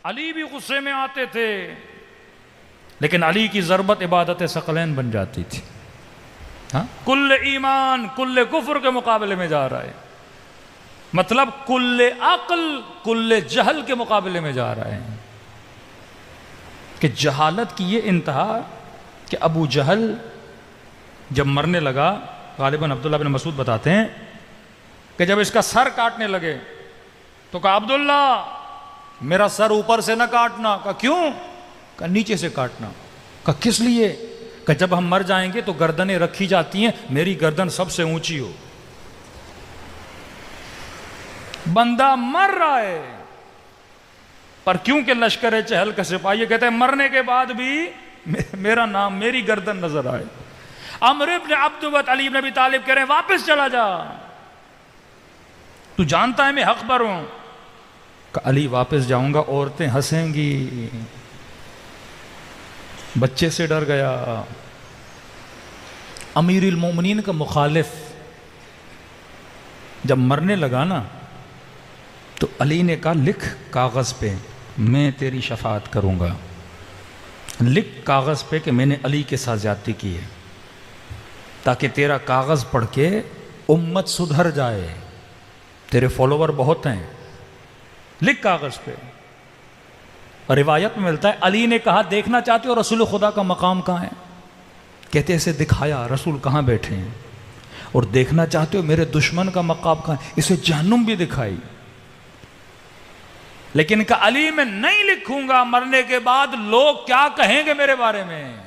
अली भी गुस्से में आते थे, लेकिन अली की ज़रबत इबादत सकलैन बन जाती थी। हाँ, कुल्ले ईमान कुल्ले कुफ्र के मुकाबले में जा रहा है, मतलब कुल्ले अक्ल कुल्ले जहल के मुकाबले में जा रहा है। कि जहालत की ये इंतहा कि अबू जहल जब मरने लगा, गालिबन अब्दुल्ला बिन मसूद बताते हैं कि जब इसका सर काटने लगे तो कहा अब्दुल्ला मेरा सर ऊपर से ना काटना। कहा क्यों? कहा नीचे से काटना। कहा किस लिए? कहा जब हम मर जाएंगे तो गर्दनें रखी जाती हैं, मेरी गर्दन सबसे ऊंची हो। बंदा मर रहा है, पर क्योंकि लश्कर चहल का सिपाही कहते हैं मरने के बाद भी मेरा नाम मेरी गर्दन नजर आए। अमर इब्न अब्दुवत अली इब्न अबी तालिब कह रहे हैं वापस चला जा, तू जानता है मैं हक पर हूं। अली वापस जाऊंगा औरतें हंसेंगी। बच्चे से डर गया। अमीरुल मोमिनीन का मुखालिफ जब मरने लगा ना, तो अली ने कहा लिख कागज पे मैं तेरी शफाअत करूंगा, लिख कागज पे कि मैंने अली के साथ ज्यादती की है, ताकि तेरा कागज पढ़ के उम्मत सुधर जाए, तेरे फॉलोवर बहुत हैं, लिख कागज पे। और रिवायत में मिलता है अली ने कहा देखना चाहते हो रसूल खुदा का मकाम कहाँ है? कहते ऐसे दिखाया रसूल कहाँ बैठे हैं। और देखना चाहते हो मेरे दुश्मन का मकाम कहाँ है? इसे जहन्नुम भी दिखाई। लेकिन का अली मैं नहीं लिखूंगा, मरने के बाद लोग क्या कहेंगे मेरे बारे में।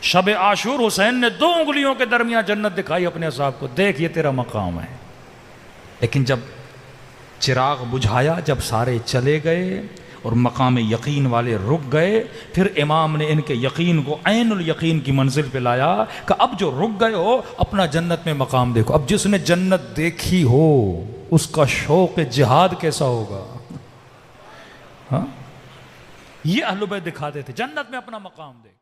शब आशूर हुसैन ने 2 उंगलियों के दरमियान जन्नत दिखाई अपने साहब को, देख ये तेरा मकाम है। लेकिन जब चिराग बुझाया, जब सारे चले गए और मकाम यकीन वाले रुक गए, फिर इमाम ने इनके यकीन को ऐनुल यकीन की मंजिल पे लाया कि अब जो रुक गए हो अपना जन्नत में मकाम देखो। अब जिसने जन्नत देखी हो उसका शौक जिहाद कैसा होगा। हाँ, ये अहले बैत दिखाते थे जन्नत में अपना मकाम देख।